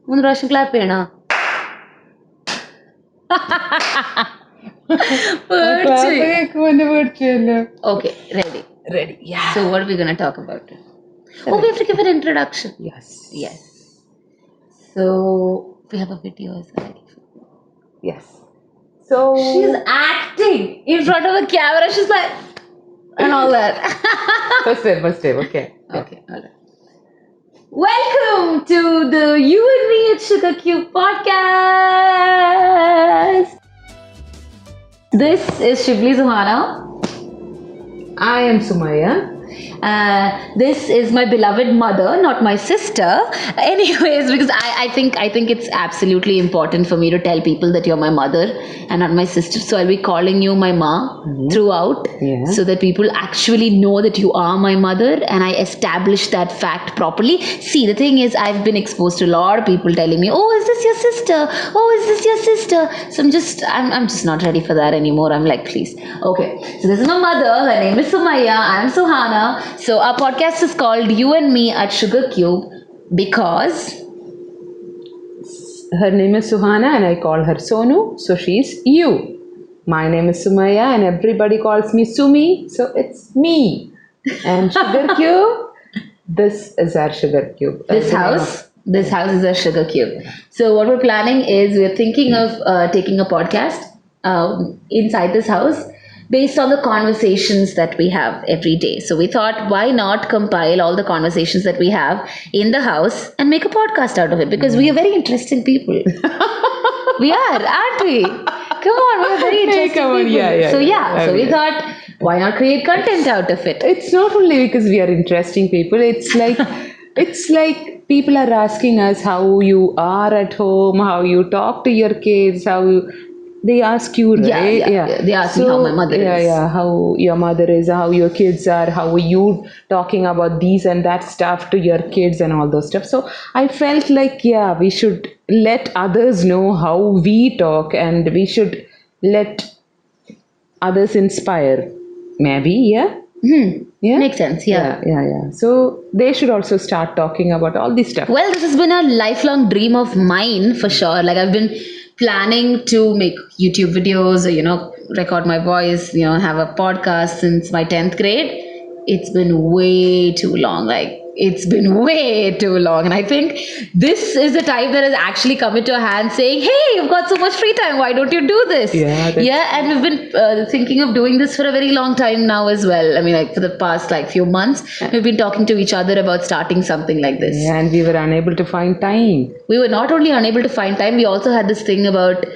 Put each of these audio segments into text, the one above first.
മൂന്ന് പ്രാവശ്യം ക്ലാപ്പ് ചെയ്യണോ? Okay, ready. Yeah. So what are we gonna talk about? Oh, we have to give an introduction. Yes. So we have a video as well. Yes. So She's acting in front of the camera. She's like, and all that. first step. Okay. Okay, all right. Welcome to the You and Me at Sugarcube podcast. This is Shivli Zuhana. I am Sumaya. This is my beloved mother, not my sister. Anyways, because I think it's absolutely important for me to tell people that you're my mother and not my sister. So I'll be calling you my ma throughout, so that people actually know that you are my mother, and I establish that fact properly. See, the thing is, I've been exposed to a lot of people telling me, "Oh, is this your sister? Oh, is this your sister?" So I'm just not ready for that anymore. I'm like, please, okay. So this is my mother. Her name is Sumaya. I'm Suhana. So our podcast is called You and Me at Sugarcube because Her name is Suhana and I call her Sonu, so she's you. My name is Sumaya and everybody calls me Sumi, so it's me. And Sugarcube, this is our Sugarcube. this house is a Sugarcube. So what we're planning is we're thinking of taking a podcast inside this house based on the conversations that we have every day. So we thought, why not compile all the conversations that we have in the house and make a podcast out of it? Because we are very interesting people. We are, aren't we? Come on, we're very interesting come on. people. Yeah. So we thought, why not create content out of it? It's not only because we are interesting people, it's like people are asking us how you are at home, how you talk to your kids, they ask you, right? Yeah. They ask me how my mother is. Yeah, how your mother is, how your kids are, how are you talking about these and that stuff to your kids and all those stuff. So I felt like, we should let others know how we talk, and we should let others inspire. Maybe, yeah? Yeah? Makes sense, Yeah. So they should also start talking about all this stuff. Well, this has been a lifelong dream of mine for sure. Like, I've been planning to make YouTube videos, or, record my voice, have a podcast since my 10th grade. It's been way too long. Like, it's been way too long. And I think this is the time that has actually come into our hands saying, hey, you've got so much free time. Why don't you do this? And we've been thinking of doing this for a very long time now as well. I mean, like, for the past few months, we've been talking to each other about starting something like this. Yeah, and we were unable to find time. We were not only unable to find time, we also had this thing about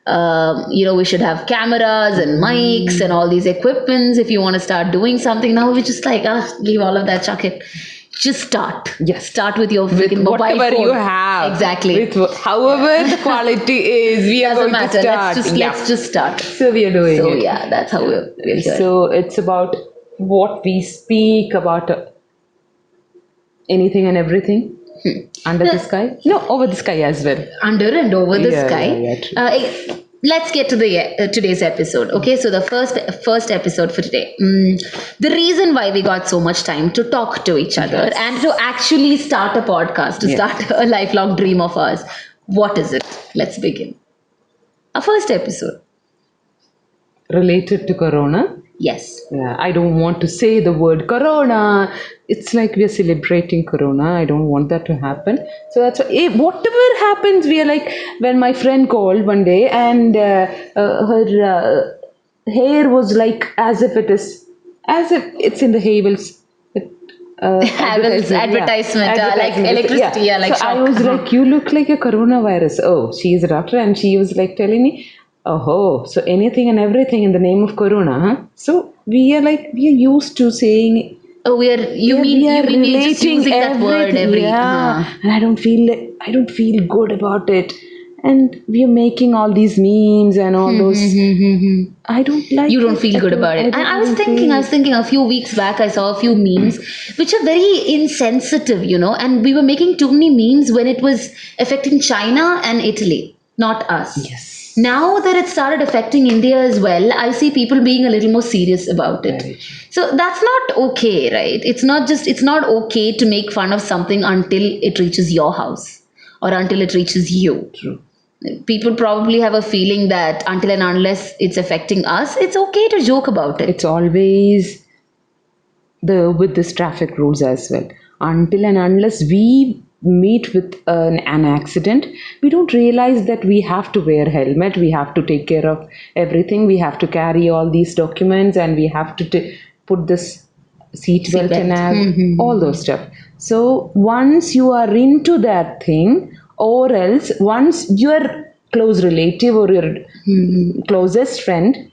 we should have cameras and mics and all these equipments if you want to start doing something. Now we're just like, leave all of that, chuck it. Just start. Yes. Start with your freaking mobile whatever phone. you have. Exactly. With however the quality is, we are Doesn't going matter. to start. Let's just start. So we are doing So it. yeah, that's how we're here. So it's about what we speak about, anything and everything. Under the sky? No, over the sky as well. Under and over the sky. True. Let's get to the today's episode. Okay, so the first episode for today. The reason why we got so much time to talk to each other and to actually start a podcast, to start a lifelong dream of ours. What is it? Let's begin. Our first episode. Related to Corona. Yes. Yeah, I don't want to say the word Corona. It's like we are celebrating Corona. I don't want that to happen. So that's whatever happens, we are like, when my friend called one day and her hair was like as if it's in the Havels. Havel's advertisement, like electricity, like so shock. I was like, you look like a coronavirus. Oh, she is a doctor, and she was like telling me, oh, so anything and everything in the name of Corona, huh? So we are used to saying. Oh, you mean we're just using that word every. And I don't feel good about it. And we are making all these memes and all those. I don't like. You don't feel good about it. I was thinking a few weeks back, I saw a few memes which are very insensitive, and we were making too many memes when it was affecting China and Italy, not us. Yes. Now that it started affecting India as well, I see people being a little more serious about it. So that's not okay, right? It's not okay to make fun of something until it reaches your house. or until it reaches you. True. People probably have a feeling that until and unless it's affecting us, it's okay to joke about it. It's always with this traffic rules as well. Until and unless we meet with an accident, we don't realize that we have to wear helmet, we have to take care of everything, we have to carry all these documents, and we have to put this seat belt and all those stuff. So once you are into that thing, or else once your close relative or your closest friend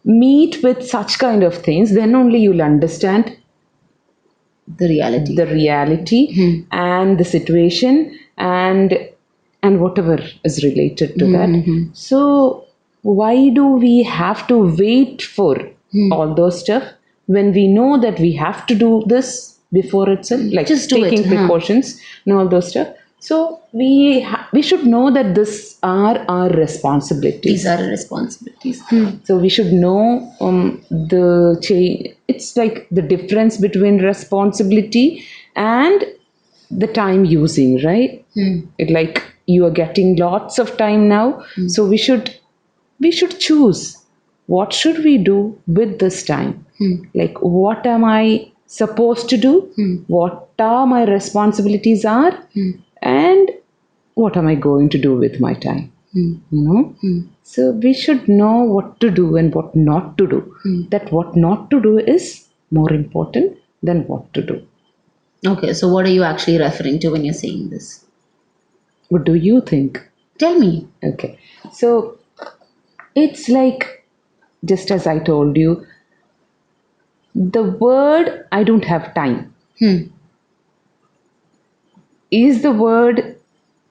meet with such kind of things, then only you'll understand The reality. the reality and the situation and whatever is related to that. So why do we have to wait for all those stuff when we know that we have to do this before itself, like Just do taking it, precautions and all those stuff? So we should know that this are our responsibilities. These are responsibilities. So we should know the change. It's like the difference between responsibility and the time using, right? It like you are getting lots of time now, so we should choose what should we do with this time. Like what am I supposed to do? What are my responsibilities are, and what am I going to do with my time? You know. So we should know what to do and what not to do. That what not to do is more important than what to do. Okay, so what are you actually referring to when you're saying this? What do you think? Tell me. Okay. So it's like, just as I told you, the word I don't have time is the word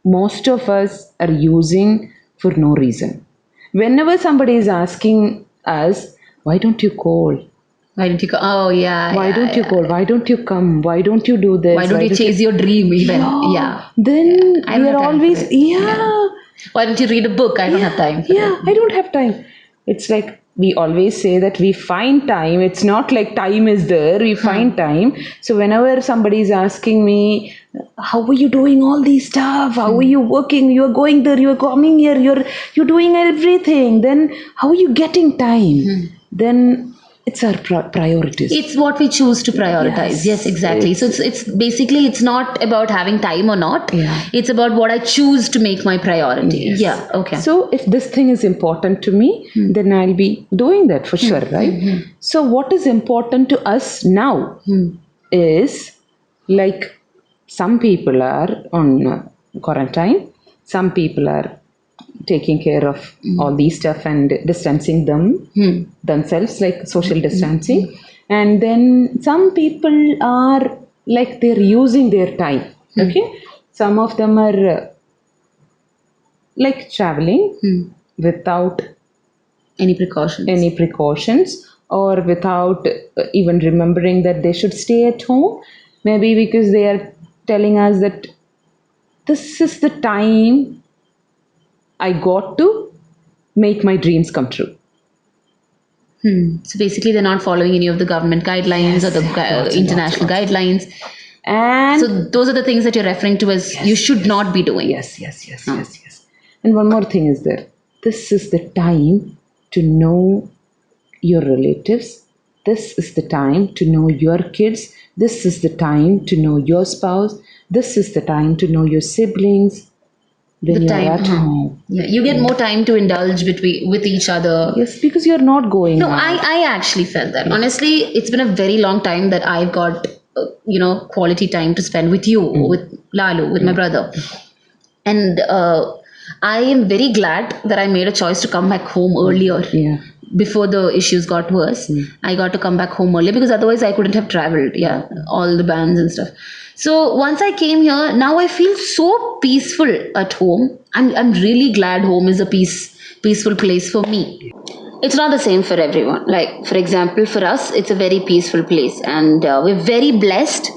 most of us are using for no reason. Whenever somebody is asking us, why don't you call? Why don't you go? Oh, yeah. Why yeah, don't you yeah. call? Why don't you come? Why don't you do this? Why don't you chase your dream even? Yeah. Then I don't we have are time for always, it. Why don't you read a book? I don't have time for yeah, it. I don't have time. It's like we always say that we find time. It's not like time is there, we find time. So whenever somebody is asking me, how are you doing all these stuff? How are you working? You're going there, you're coming here, you're doing everything. Then how are you getting time? Then it's our priorities. It's what we choose to prioritize. Yes, exactly. So it's basically it's not about having time or not. Yeah. It's about what I choose to make my priority. Yes. Yeah. Okay. So if this thing is important to me, then I'll be doing that for sure, right? So what is important to us now is like some people are on quarantine, some people are taking care of all these stuff and distancing themselves, like social distancing, and then some people are like they're using their time. Okay, some of them are like traveling without Any precautions? any precautions, or without even remembering that they should stay at home, maybe because they are telling us that this is the time I got to make my dreams come true. So basically, they're not following any of the government guidelines or the international guidelines. And So those are the things that you're referring to as you should not be doing. yes. And one more thing is there. This is the time to know your relatives. This is the time to know your kids. This is the time to know your spouse. This is the time to know your siblings. When you are at home. Yeah, you get more time to indulge with each other. Yes, because you're not going No, out. I actually felt that. Honestly, it's been a very long time that I've got, quality time to spend with you, with Lalu, with my brother. And I am very glad that I made a choice to come back home earlier. Yeah. Before the issues got worse, I got to come back home earlier because otherwise I couldn't have traveled. Yeah, all the bands and stuff. So once I came here, now I feel so peaceful at home. I'm really glad home is a peaceful place for me. It's not the same for everyone. Like, for example, for us, it's a very peaceful place, and we're very blessed.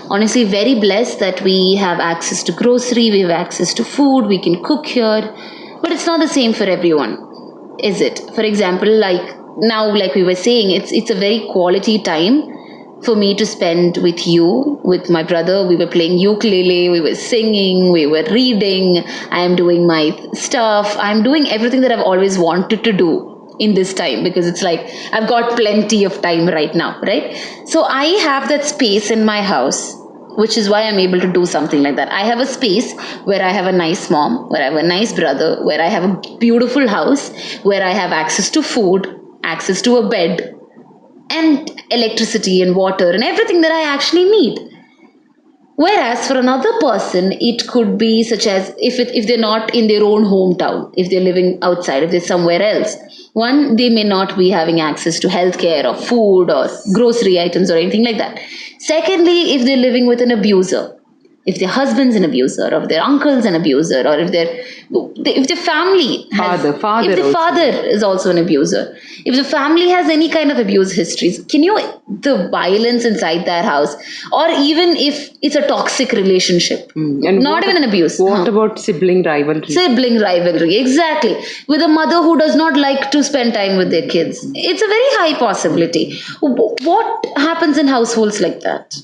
Honestly, very blessed that we have access to grocery, we have access to food, we can cook here. But it's not the same for everyone, is it? For example, like now, like we were saying, it's a very quality time for me to spend with you, with my brother. We were playing ukulele, we were singing, we were reading. I am doing my stuff. I'm doing everything that I've always wanted to do in this time, because it's like I've got plenty of time right now, right? So I have that space in my house, which is why I'm able to do something like that. I have a space where I have a nice mom, where I have a nice brother, where I have a beautiful house, where I have access to food, access to a bed, and electricity and water and everything that I actually need. Whereas for another person, it could be such as if they're not in their own hometown, if they're living outside, if they're somewhere else. One, they may not be having access to healthcare or food or grocery items or anything like that. Secondly, if they're living with an abuser, if their husband's an abuser, or if their uncle's an abuser, or if their family has, Father if the also. father is also an abuser, if the family has any kind of abuse histories, can you, the violence inside that house, or even if it's a toxic relationship, And not even an abuse. What about sibling rivalry? Sibling rivalry, exactly. With a mother who does not like to spend time with their kids, it's a very high possibility. What happens in households like that?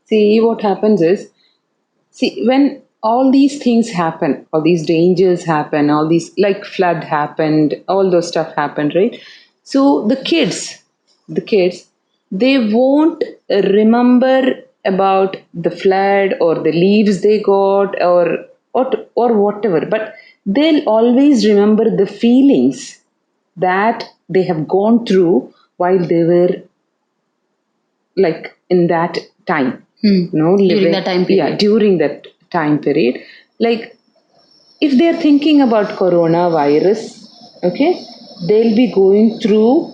See, what happens is, see, when all these things happen, all these dangers happen, all these like flood happened, all those stuff happened, right? So the kids, they won't remember about the flood or the leaves they got or whatever, but they'll always remember the feelings that they have gone through while they were like in that time, During that time period. yeah, during that time period. Like if they're thinking about coronavirus, okay, they'll be going through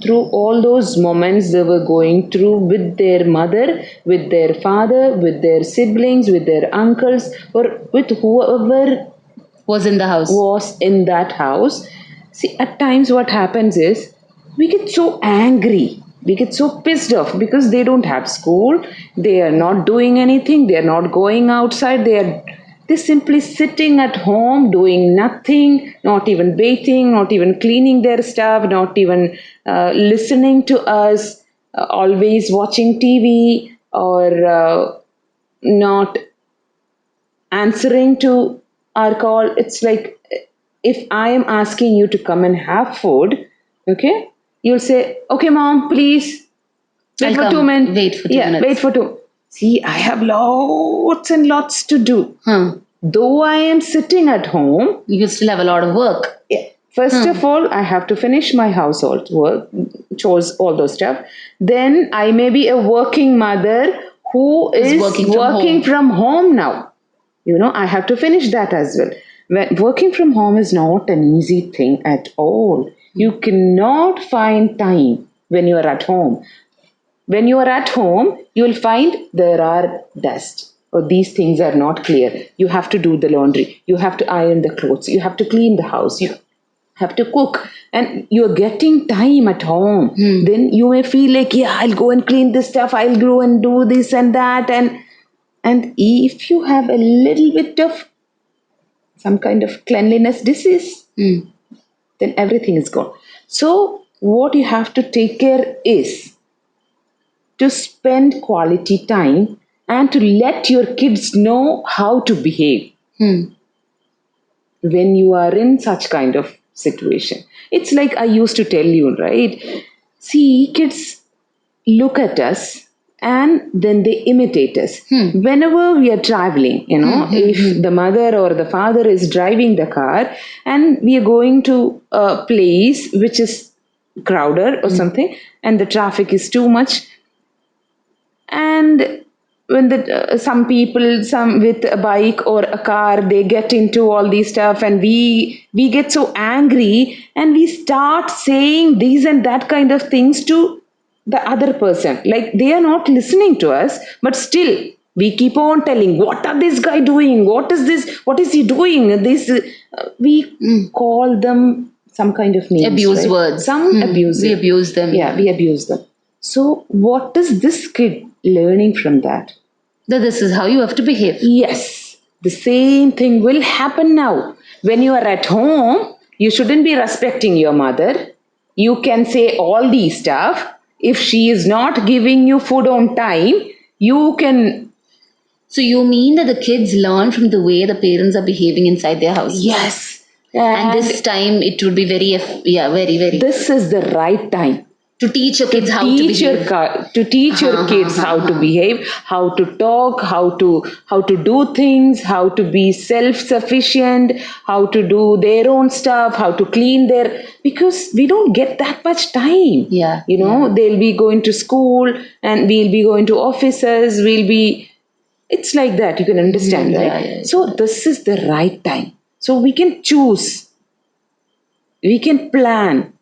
all those moments they were going through with their mother, with their father, with their siblings, with their uncles, or with whoever Was in the house. was in that house. See, at times what happens is we get so angry, we get so pissed off because they don't have school, they are not doing anything, they are not going outside, they're simply sitting at home doing nothing, not even bathing, not even cleaning their stuff, not even listening to us, always watching TV or not answering to our call. It's like if I am asking you to come and have food, okay, you'll say, okay, mom, please wait I'll for come. 2 minutes. Wait for 2 Yeah, minutes. wait for two. See, I have lots and lots to do. Though I am sitting at home, You still have a lot of work. yeah, first of all, I have to finish my household work, chores, all those stuff. Then I may be a working mother who is working from home. from home now. I have to finish that as well. Working from home is not an easy thing at all. You cannot find time when you are at home. When you are at home, you will find there are dust or these things are not clear. You have to do the laundry. You have to iron the clothes. You have to clean the house. You have to cook, and you're getting time at home. Then you may feel like, yeah, I'll go and clean this stuff. I'll go and do this and that. And if you have a little bit of some kind of cleanliness disease, then everything is gone. So, what you have to take care is to spend quality time and to let your kids know how to behave when you are in such kind of situation. It's like I used to tell you, right? See, kids look at us and then they imitate us. Whenever we are traveling, if the mother or the father is driving the car and we are going to a place which is crowded or something and the traffic is too much, and when some people, some with a bike or a car, they get into all these stuff and we get so angry and we start saying these and that kind of things to the other person, like they are not listening to us, but still we keep on telling, what are this guy doing, what is this, what is he doing this, we call them some kind of names, Abuse right? words. Some abuse, We abuse them. yeah, we abuse them. So, what is this kid learning from that? That this is how you have to behave. Yes, the same thing will happen now. When you are at home, you shouldn't be respecting your mother. You can say all these stuff. If she is not giving you food on time, you can. So you mean that the kids learn from the way the parents are behaving inside their house? Yes. And this time it would be very, very, very. This is the right time To teach your kids how to teach your behave. to teach your kids how to behave, how to talk, how to do things, how to be self sufficient, how to do their own stuff, how to clean their, because we don't get that much time. Yeah, they'll be going to school and we'll be going to offices, we'll be, it's like that, you can understand, right? Yeah. So this is the right time, so we can choose, we can plan,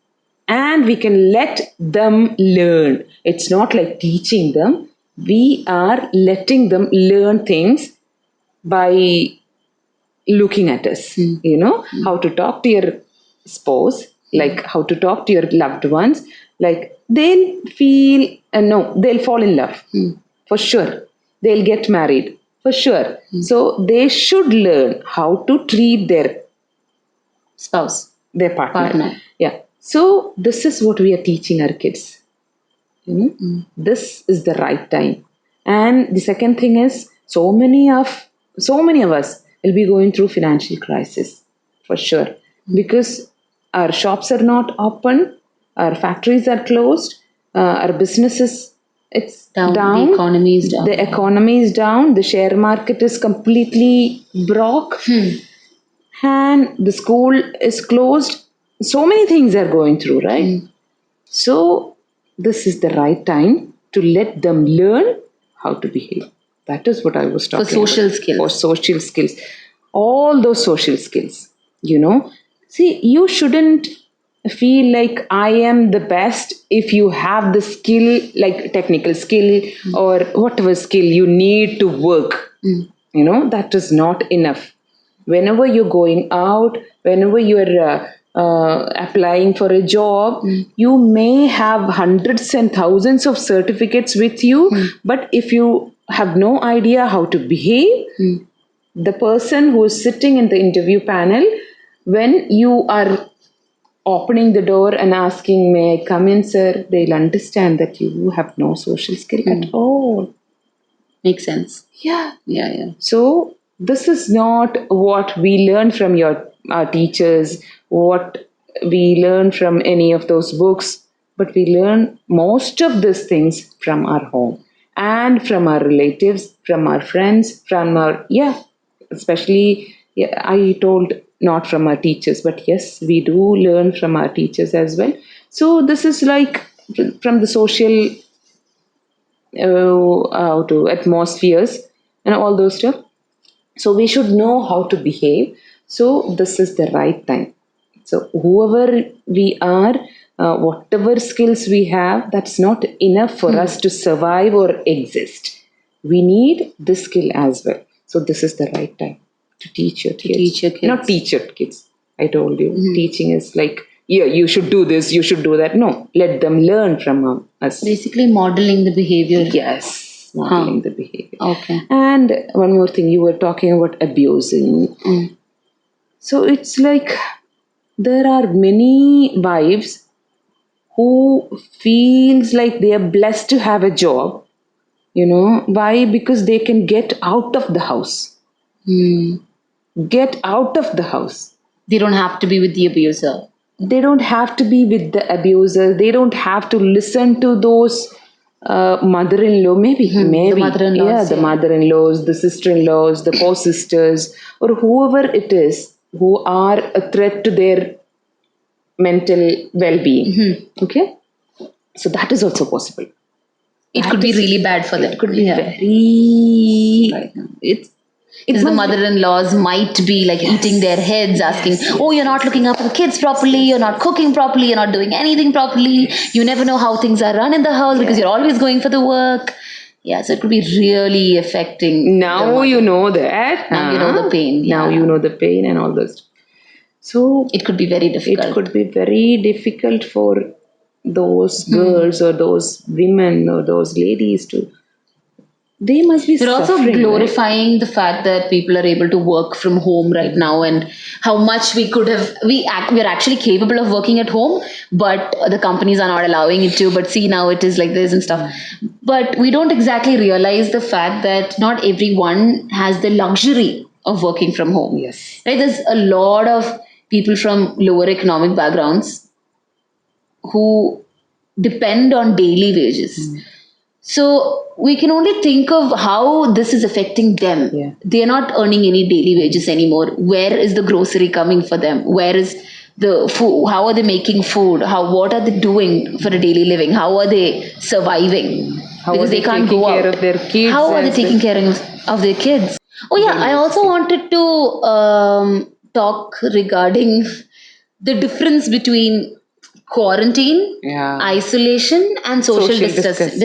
and we can let them learn. It's not like teaching them, we are letting them learn things by looking at us. How to talk to your spouse, like how to talk to your loved ones, like they'll feel, no, they'll fall in love for sure, they'll get married for sure. So they should learn how to treat Spouse. their partner. Yeah. So this is what we are teaching our kids. This is the right time. And the second thing is, so many of us will be going through financial crisis for sure, because our shops are not open, our factories are closed, our businesses, it's Down. down. The economy is down. The economy is down. The share market is completely broke. And the school is closed. So many things are going through, right? So this is the right time to let them learn how to behave. That is what I was talking For social about. skills. For social skills. All those social skills, See, you shouldn't feel like I am the best if you have the skill, like technical skill or whatever skill you need to work. That is not enough. Whenever you're going out, whenever you're applying for a job, you may have hundreds and thousands of certificates with you, but if you have no idea how to behave, the person who is sitting in the interview panel, when you are opening the door and asking, may I come in, sir, they'll understand that you have no social skill at all. Makes sense. Yeah. Yeah. So this is not what we learn from our teachers, what we learn from any of those books, but we learn most of these things from our home and from our relatives, from our friends, from our, especially, I told not from our teachers, but yes, we do learn from our teachers as well. So this is like from the social how to atmospheres and all those stuff. So we should know how to behave. So this is the right time. So whoever we are, whatever skills we have, that's not enough for us to survive or exist. We need this skill as well. So this is the right time to teach your kids. Teach your kids. Not teach your kids. I told you, teaching is like, yeah, you should do this, you should do that. No, let them learn from us. Basically modeling the behavior. Yes, modeling the behavior. Okay. And one more thing, you were talking about abusing. So it's like there are many wives who feels like they are blessed to have a job. Why? Because they can get out of the house. Get out of the house. They don't have to be with the abuser. They don't have to be with the abuser. They don't have to listen to those mother-in-law, maybe. The mother-in-laws. The mother-in-laws, the sister-in-laws, the co-sisters, or whoever it is who are a threat to their mental well-being. Okay? So that is also possible. It could be really bad for them. It could be very... It's Because the mother-in-laws might be like eating their heads, asking, oh, you're not looking after the kids properly, you're not cooking properly, you're not doing anything properly, you never know how things are run in the house because you're always going for the work. Yeah, so it could be really affecting. Now you know that. Now you know the pain. Now you know the pain and all this. So it could be very difficult. It could be very difficult for those girls or those women or those ladies to they must be You're also suffering, right? glorifying the fact that people are able to work from home right now, and how much we could have. We're actually capable of working at home, but the companies are not allowing it to. But see, now it is like this and stuff. But we don't exactly realize the fact that not everyone has the luxury of working from home. Yes. Right? There's a lot of people from lower economic backgrounds who depend on daily wages. So we can only think of how this is affecting them. Yeah. They're not earning any daily wages anymore. Where is the grocery coming for them? Where is the food? How are they making food? What are they doing for a daily living? How are they surviving? How Because are they they can't taking go care out. of their kids? How are they as taking well? care of their kids? Oh yeah, I also wanted to talk regarding the difference between quarantine, Yeah. isolation, and social distancing.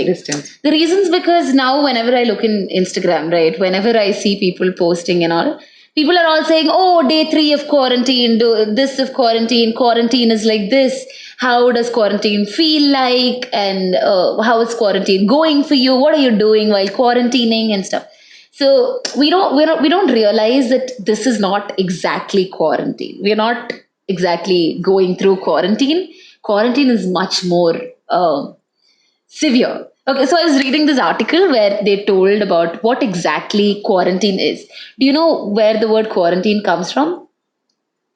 Distance. The reasons, because now whenever I look in Instagram, right, whenever I see people posting and all, people are all saying, "Oh, day 3 of quarantine, do this of quarantine. Quarantine is like this. How does quarantine feel like? And how is quarantine going for you? What are you doing while quarantining and stuff?" So we don't realize that this is not exactly quarantine. We're not exactly going through quarantine. Quarantine is much more severe. Okay, so I was reading this article where they told about what exactly quarantine is. Do you know where the word quarantine comes from?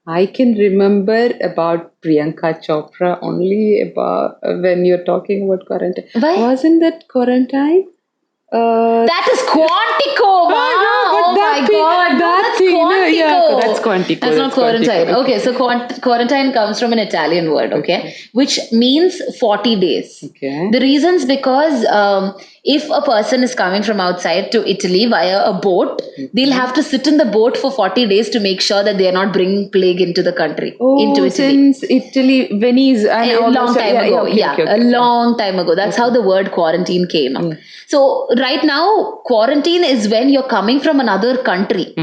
I can remember about Priyanka Chopra only about when you're talking about quarantine. Why? Wasn't that quarantine? That is Quantico. Wow. but Oh that my thing, God. No, that that's thing, no, yeah, Quantico. that's Quantico. That's not That's Quantico. quarantine. Okay. Okay, so quarantine comes from an Italian word, okay, which means 40 days. Okay. The reason's because if a person is coming from outside to Italy via a boat, they'll have to sit in the boat for 40 days to make sure that they are not bringing plague into the country, into Oh, Italy. since Italy, Venice, and A all long those, time ago. okay, Yeah, okay, a okay. long time ago. That's how the word quarantine came up. So, right now, quarantine is when you're coming from another country.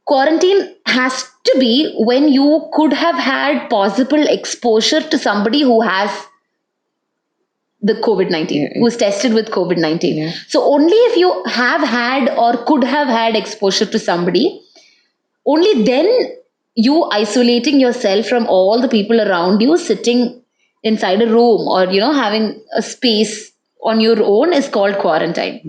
Quarantine has to be when you could have had possible exposure to somebody who has the COVID-19, who's tested with COVID-19. Yeah. So, only if you have had or could have had exposure to somebody, only then you isolating yourself from all the people around you, sitting inside a room, or having a space on your own, is called quarantine.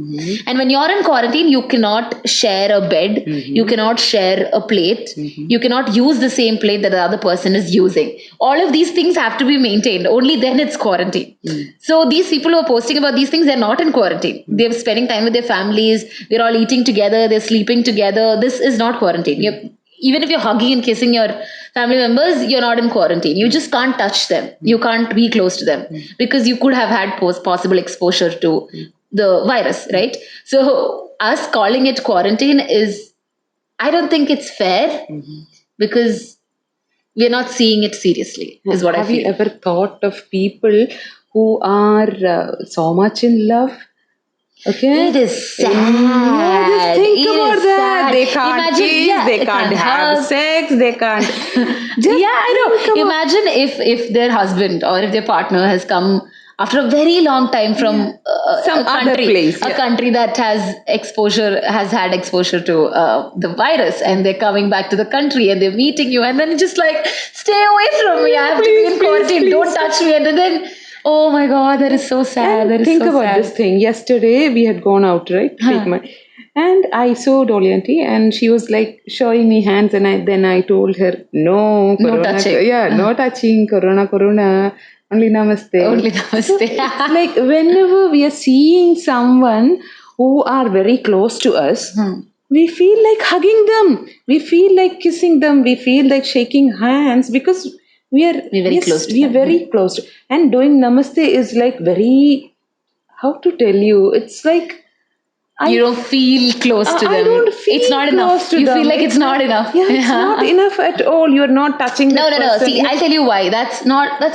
And when you're in quarantine, you cannot share a bed, you cannot share a plate, you cannot use the same plate that the other person is using. All of these things have to be maintained, only then it's quarantine. So these people who are posting about these things, they're not in quarantine, they're spending time with their families, they're all eating together, they're sleeping together. This is not quarantine. Even if you're hugging and kissing your family members, you're not in quarantine. You just can't touch them, you can't be close to them, because you could have had possible exposure to the virus, right? So us calling it quarantine is, I don't think it's fair, because we're not seeing it seriously, is what I Have you feel. ever thought of people who are so much in love? Okay. It is sad. Yeah, just think It about is that. sad. They can't Imagine, kiss, yeah, they they can't can't have hug. sex, they can't. Just Yeah, I think know. about Imagine if their husband or if their partner has come after a very long time from some a other country, place. a country that has had exposure to the virus, and they're coming back to the country and they're meeting you, and then it's just like, stay away from me. I have to be in quarantine. Don't touch me. And then, oh my God, that is so sad. And That is think so about sad. this thing. Yesterday we had gone out, right? To take my, and I saw Dolly auntie, and she was like showing me hands, and I told her, no, No corona, touching. yeah, no touching, corona, only namaste. Only So namaste. it's like whenever we are seeing someone who are very close to us, we feel like hugging them, we feel like kissing them, we feel like shaking hands, because We're very close to we are them. very close. And doing namaste is like very, how to tell you, it's like You don't feel close to them. I don't feel it's not close enough. to You them. feel like it's not enough. Yeah, it's not enough at all. You're not touching No, that no, no. person. See, I'll tell you why. That's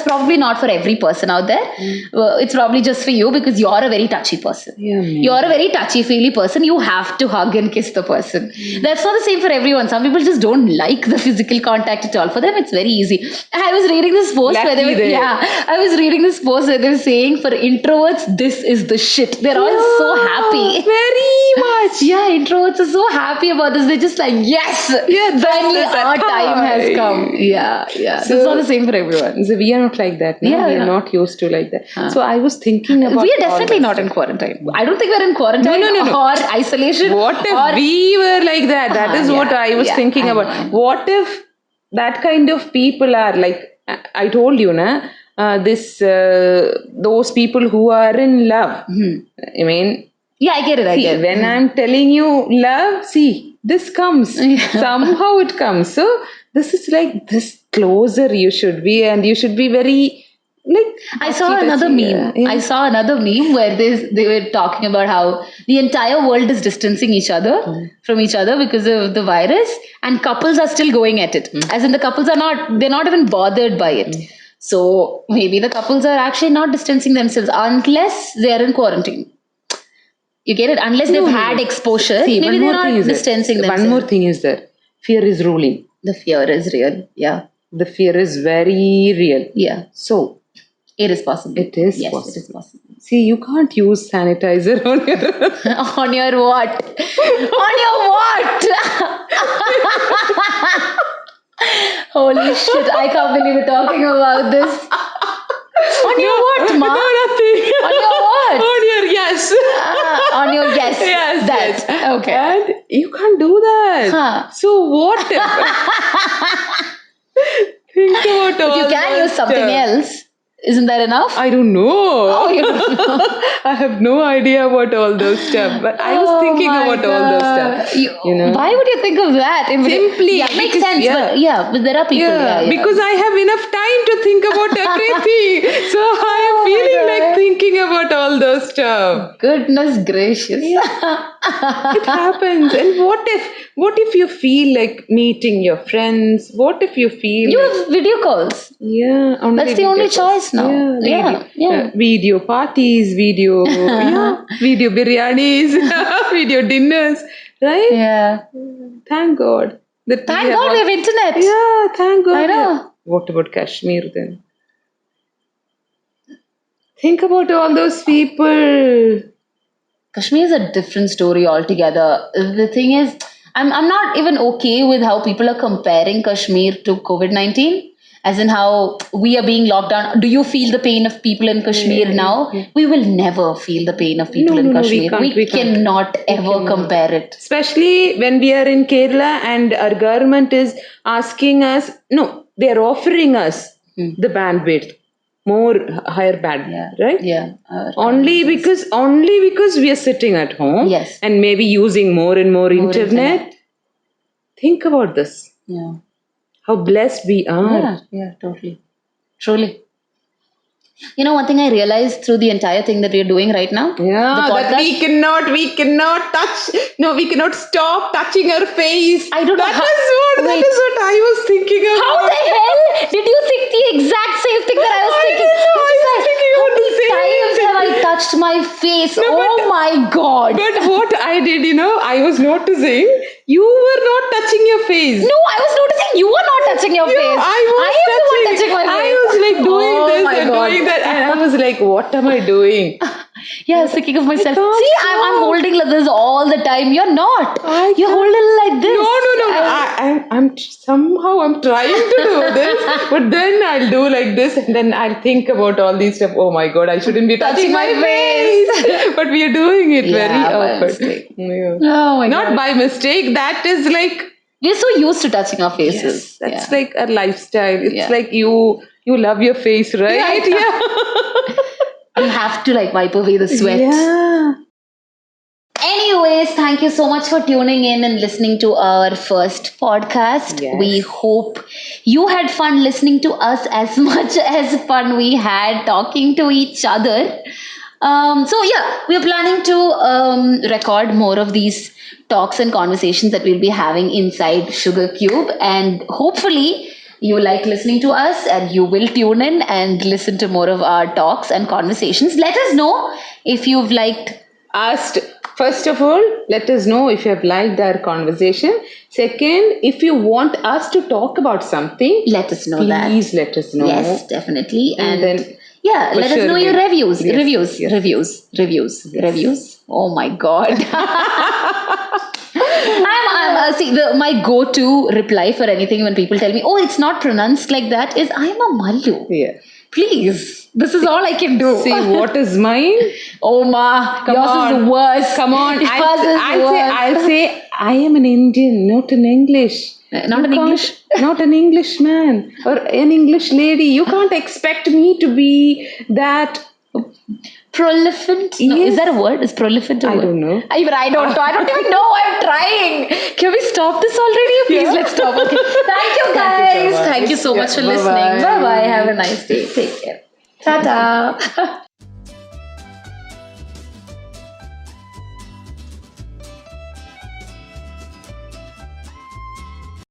probably not for every person out there. It's probably just for you because you're a very touchy person. Yeah, maybe. You're a very touchy-feely person. You have to hug and kiss the person. That's not the same for everyone. Some people just don't like the physical contact at all. For them, it's very easy. I was reading this post where they Lucky were, they. I was reading this post where they were saying for introverts, this is the shit. They're all so happy. Very much. Yeah, introverts are so happy about this. They're just like, yes, finally our time has come. Yeah, yeah. So it's not the same for everyone. So we are not like that. No? Yeah, we are yeah. not used to like that. So I was thinking about. We are all definitely that not in quarantine. I don't think we're in quarantine No. or isolation. What if or, we were like that? That is what I was thinking I about. know. What if that kind of people are like I told you, na? Those people who are in love. I mean, Yeah, I get it. I see, get it. when I'm telling you love, see, this comes. Somehow it comes. So this is like this closer you should be, and you should be very like. I saw another meme. Yeah. I saw another meme where they were talking about how the entire world is distancing each other from each other because of the virus, and couples are still going at it. As in, the couples they're not even bothered by it. So maybe the couples are actually not distancing themselves unless they are in quarantine. You get it? Unless they've had exposure, See, maybe one they're more thing not is distancing that, themselves. one more thing is that fear is ruling. The fear is real. Yeah. The fear is very real. Yeah. So It is possible. it is yes, possible. It is possible. See, you can't use sanitizer on your. On your what? On your what? Holy shit! I can't believe we're talking about this. On your what, Ma? No, nothing. On your what? On your yes. On your yes. Yes, That. yes. Okay. And you can't do that. Huh. So what if? Think about all You can those use something stuff. else. Isn't that enough? I don't know. Oh, you don't know. I have no idea about all those stuff. But I was thinking my about all those God. stuff. You know? Why would you think of that? Simply Yeah, makes because- sense. But there are people. Yeah, because I have enough time to think about everything. So I am my feeling God. like thinking about all those stuff. Goodness gracious. It happens. And what if you feel like meeting your friends? What if you feel You like, have video calls. yeah, That's the only choice now. video parties, video video biryanis, video dinners, right? Yeah. Thank God. That Thank God we have internet. Yeah, thank God. I know. What about Kashmir then? Think about all those people. Kashmir is a different story altogether. The thing is, I'm not even okay with how people are comparing Kashmir to COVID-19. As in how we are being locked down. Do you feel the pain of people in Kashmir now? We will never feel the pain of people in Kashmir. We cannot ever compare it. Especially when we are in Kerala and our government is asking us, no, they are offering us the bandwidth, more higher bandwidth, right? Yeah. Only because we are sitting at home Yes. and maybe using more and more internet. Think about this. Yeah. How blessed we are. Yeah, totally. Truly. You know, one thing I realized through the entire thing that we're doing right now? Yeah, the that we cannot touch. No, we cannot stop touching our face. I don't know That is what I was thinking about. How the hell did you think the exact same thing that I was thinking? I was thinking How about the many same times have I touched my face? Oh my God. But what I did, I was noticing you were not touching your face. No, I was noticing you were not touching your face. I was am the one touching my face. I was like doing this my and God. doing that, and I was like, what am I doing? Yeah, I was thinking of myself. can't See, I'm holding like this all the time. You're not. You're holding like this. No. I'm somehow I'm trying to do this, but then I'll do like this, and then I'll think about all these stuff. Oh my God, I shouldn't be touching my face. But we are doing it very by often. mistake. Yeah. Oh my Not God. by mistake. That is like We're so used to touching our faces. that's like a lifestyle. It's Yeah. like you love your face, right? Yeah. You have to like wipe away the sweat. Yeah. Anyways, thank you so much for tuning in and listening to our first podcast. Yes. We hope you had fun listening to us as much as fun we had talking to each other. So yeah, we are planning to record more of these talks and conversations that we'll be having inside Sugarcube, and hopefully you like listening to us and you will tune in and listen to more of our talks and conversations. Let us know if you've liked. Asked, first of all, let us know if you have liked our conversation. Second, if you want us to talk about something, Let us know that. please let us know. Yes, definitely. And then yeah, for let us sure know your we'll- reviews. yes, Reviews. yes. Reviews. Oh my god. See, my go-to reply for anything when people tell me, "Oh, it's not pronounced like that," is "I'm a Malu." Yeah. Please, this is all I can do. See, what is mine? Oh ma, Come yours on. is worse. Come on. Yours is worse. I'll say I am an Indian, not an English. Not You an can't- English? Not an Englishman or an English lady. You can't expect me to be that. Prolific? No, Yes. is that a word? Is prolific a I word? don't know. Even I don't know. I don't even know. I'm trying. Can we stop this already? Please, Yeah. let's stop. Okay. Thank you, Thank you so guys. much. Thank you so much Yeah, for bye-bye. listening. Bye bye. Have a nice day. Take care. Ta ta.